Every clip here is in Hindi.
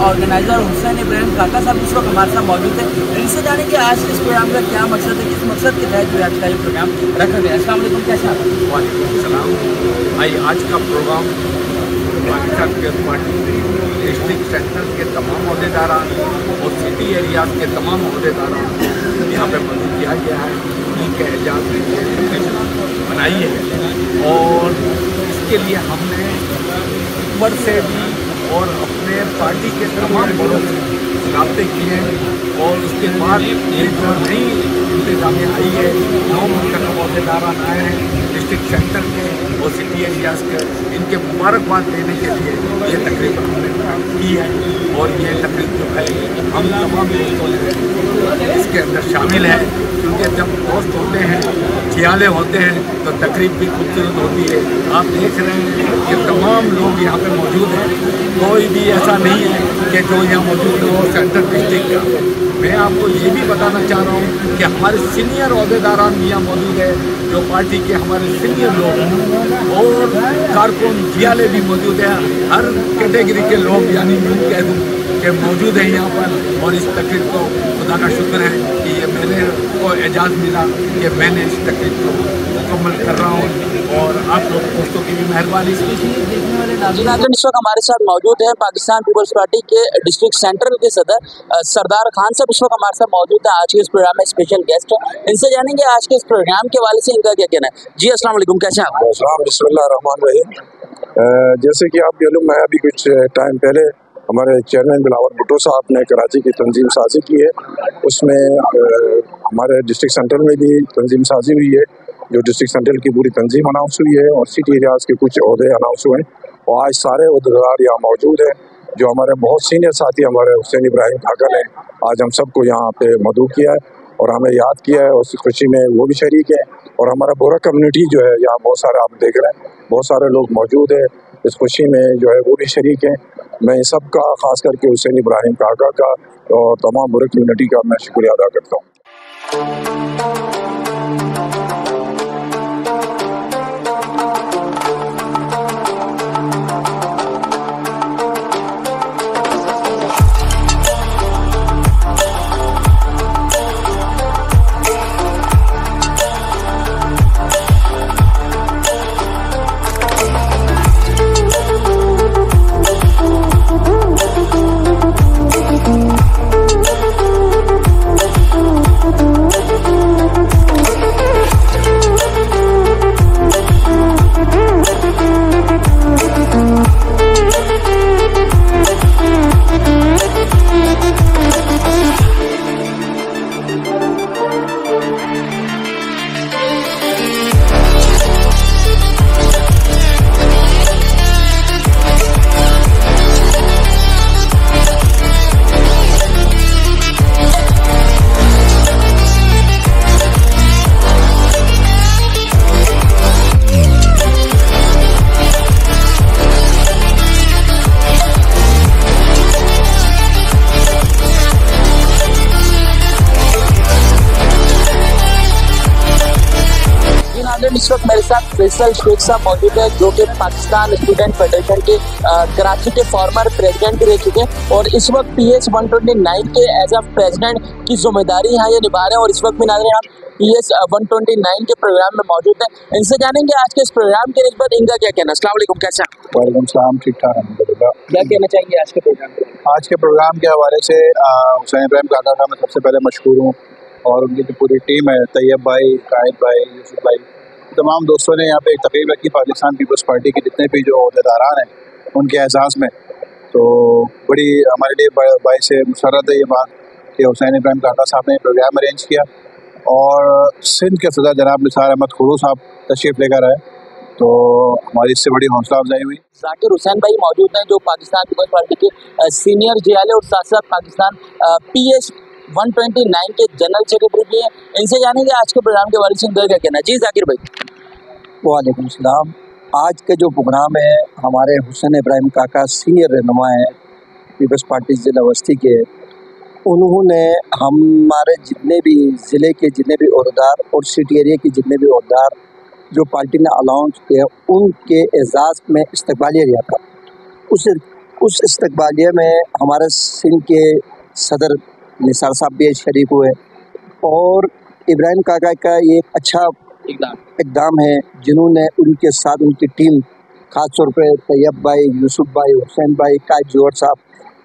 ऑर्गेनाइजर हुसैन इब्राहिम काका साहब इस वक्त हमारे साथ मौजूद है। इनसे जाने कि आज के इस प्रोग्राम का क्या मकसद है, किस मकसद के तहत जो आज का ये प्रोग्राम रखा गया है। अस्सलाम वालेकुम, कैसे आप? वालेकुम सलाम भाई। आज का programme Pakistan Peoples Party district centre के तमाम अहदेदारान और सिटी एरियाज के तमाम अहदेदारान यहाँ पे मौजूद किया गया है। उनके एजाज बनाई है और इसके लिए हमने ऊपर से भी और अपने पार्टी के तमाम बड़ों से रब्ते किए और उसके बाद ये जो नई इंतजामिया आई है, 9 मुकर्रम अहदेदारान आए हैं डिस्ट्रिक्ट सेंटर के और सिटी एरियाज के, इनके मुबारकबाद देने के लिए ये तकरीब हमने की है। और ये तकरीब जो है हम तमाम दोस्तों ने इसके अंदर शामिल है, क्योंकि जब दोस्त होते हैं, खियाले होते हैं तो तकरीब भी खूबसूरत होती है। आप देख रहे हैं कि तमाम लोग यहाँ पे मौजूद हैं, कोई भी ऐसा नहीं है कि जो यहाँ मौजूद हो सेंट्रल डिस्ट्रिक्ट का। मैं आपको ये भी बताना चाह रहा हूँ कि हमारे सीनियर अहदेदारान भी यहाँ मौजूद है, जो पार्टी के हमारे सीनियर लोग हैं और कारकुन खियाले भी मौजूद हैं। हर कैटेगरी के लोग यानी यूँ कह दूँ कि मौजूद हैं यहाँ पर। और इस तकरीब को खुदा का शुक्र है कि ये मेरे को एजाज़ मिला कि मैंने इस तकरीब को मुकम्मल कर रहा हूँ और आप लोग दोस्तों की भी मेहरबानी। देखने वाले नाज़रीन इस वक्त हमारे साथ मौजूद है पाकिस्तान पीपल्स पार्टी के डिस्ट्रिक्ट सेंटर के सदर सरदार खान साहब इस वक्त हमारे साथ मौजूद है। आज के इस प्रोग्राम में स्पेशल गेस्ट है, इनसे जानेंगे आज के इस प्रोग्राम के हवाले से इनका क्या कहना है। जी अस्सलाम वालेकुम, कैसे हैं आप? बिस्मिल्लाहिर्रहमानिर्रहीम। जैसे कि आप मालूम है, अभी कुछ टाइम पहले हमारे चेयरमैन बिलावल भुट्टो साहब ने कराची की तंजीम साजी की है। उसमें हमारे डिस्ट्रिक्ट सेंटर में भी तंजीम साजी हुई है, जो डिस्ट्रिक्ट सेंटर की पूरी तंजीम अनाउंस हुई है और सिटी एरियाज़ के कुछ अहदे अनाउंस हुए हैं। और आज सारे अहदेदार यहाँ मौजूद हैं, जो हमारे बहुत सीनियर साथी हमारे हुसैन इब्राहिम काका ने आज हम सबको यहाँ पे मदऊ किया है और हमें याद किया है, और उस खुशी में वो भी शरीक है। और हमारा बोरा कम्युनिटी जो है यहाँ बहुत सारे आप देख रहे हैं, बहुत सारे लोग मौजूद है इस खुशी में जो है वो भी शरीक हैं। मैं इन सब का ख़ास करके हुसैन इब्राहिम काका का और तमाम बोरा कम्युनिटी का मैं शुक्रिया अदा करता हूँ। नाज़रीन, इस वक्त मेरे साथ फैसल शेख साहब मौजूद है, जो कि पाकिस्तान स्टूडेंट फेडरेशन के कराची के फॉर्मर प्रेसिडेंट भी रह चुके हैं और इस वक्त PS 129 के एज अ प्रेसिडेंट की जिम्मेदारी यहाँ ये निभा रहे हैं। और इस वक्त भी नाज़रीन आप PS 129 के प्रोग्राम में मौजूद है। इनसे जानेंगे आज के इस प्रोग्राम के निस्बत इनका क्या कहना है। अस्सलाम वालेकुम, कैसे हैं? वालेकुम सलाम, ठीक ठाक अल्हम्दुलिल्लाह। क्या कहना चाहिए आज के प्रोग्राम के? आज के प्रोग्राम के हवाले से हुसैन इब्राहिम काका का मैं सबसे पहले मशहूर हूँ और उनकी जो पूरी टीम है, तैयब भाई, कायद भाई, यूसुफ भाई, तमाम दोस्तों ने यहाँ पे एक तकरीब रखी पाकिस्तान पीपल्स पार्टी के जितने भी जो अहदेदारान हैं उनके एहसास में। तो बड़ी हमारे लिए बाइस मुसर्रत है ये बात कि हुसैन इब्राहिम काका साहब ने प्रोग्राम अरेंज किया और सिंध के सदर जनाब निसार अहमद खुरू साहब तशरीफ़ लेकर आए, तो हमारी इससे बड़ी हौसला अफजाई हुई। जाकिर हुसैन भाई मौजूद हैं, जो पाकिस्तान पीपल्स पार्टी के सीनियर JLA और साथ साथ पाकिस्तान PS 129 के जनरल सेक्रेटरी भी हैं। इनसे जानेंगे आज के प्रोग्राम के बारे में क्या कहना है। जी जाकिर भाई। वालेकुम सलाम। आज का जो प्रोग्राम है, हमारे हुसैन इब्राहिम काका सीनियर रहनुमा हैं पीपल्स पार्टी ज़िला वस्ती के, उन्होंने हमारे जितने भी ज़िले के जितने भी अहदेदार और सिटी एरिया के जितने भी अहदेदार जो पार्टी ने अलाउंस किया, उनके एजाज़ में इस्तकबालिया दिया था। उस इस्तकबालिया में हमारे सिंध के सदर निसार साहब भी शरीक हुए और इब्राहिम काका का ये एक अच्छा इक़दाम है, जिन्होंने उनके साथ उनकी टीम, ख़ास तौर पे तैयब भाई, यूसुफ भाई, हुसैन भाई, कायद जोहर साहब,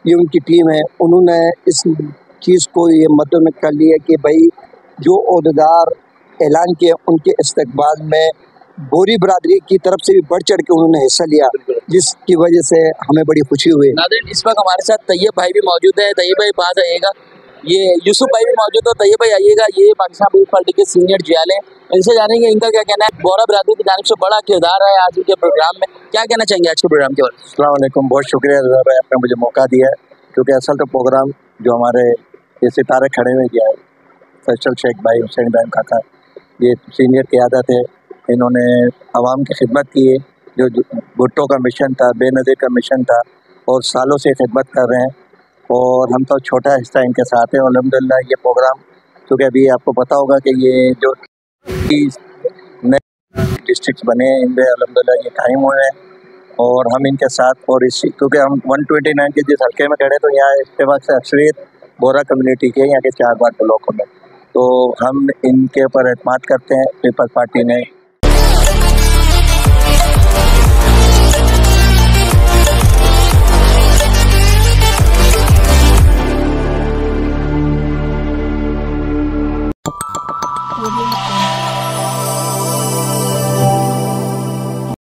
ये उनकी टीम है। उन्होंने इस चीज़ को ये मद्दे में कर लिया कि भाई जो अहदेदार ऐलान किए उनके इस्तकबाल में बोरी बरादरी की तरफ से भी बढ़ चढ़ के उन्होंने हिस्सा लिया, जिसकी वजह से हमें बड़ी खुशी हुई। नाज़रीन, इस वक्त हमारे साथ तैयब भाई भी मौजूद है। तैयब भाई बात आइएगा, ये यूसुफ भाई भी मौजूद है। तैयब भाई आइएगा, ये पाकिस्तान पीपल्स पार्टी के सीनियर JLA, इनसे जानेंगे इनका क्या कहना है। गौरव बरादरी की जानिब से बड़ा किरदार है आज के प्रोग्राम में, क्या कहना चाहेंगे आज के प्रोग्राम के बारे में? अस्सलाम वालेकुम, बहुत शुक्रिया रज़ा भाई, आपने मुझे मौका दिया है, क्योंकि असल तो प्रोग्राम जो हमारे ये सितारे खड़े हुए किया है, फैसल शेख भाई, हुसैन इब्राहिम काका, ये सीनियर क़यादत है, इन्होंने आवाम की खिदमत की है। जो भुट्टो का मिशन था, बेनज़ीर का मिशन था, और सालों से खिदमत कर रहे हैं और हम तो छोटा हिस्सा इनके साथ हैं। अल्हम्दुलिल्लाह ये प्रोग्राम, क्योंकि अभी आपको पता होगा कि ये जो नए डिस्ट्रिक्ट बने हैं, इनमें अल्हम्दुलिल्लाह ये कायम हुए हैं और हम इनके साथ, और इसी क्योंकि हम 129 के जिस हल्के में खड़े, तो यहाँ इत्तेफाक से अक्सरियत बोरा कम्युनिटी के यहाँ के 4 बार ब्लॉकों में, तो हम इनके ऊपर एतमाद करते हैं। पीपल्स पार्टी ने Audio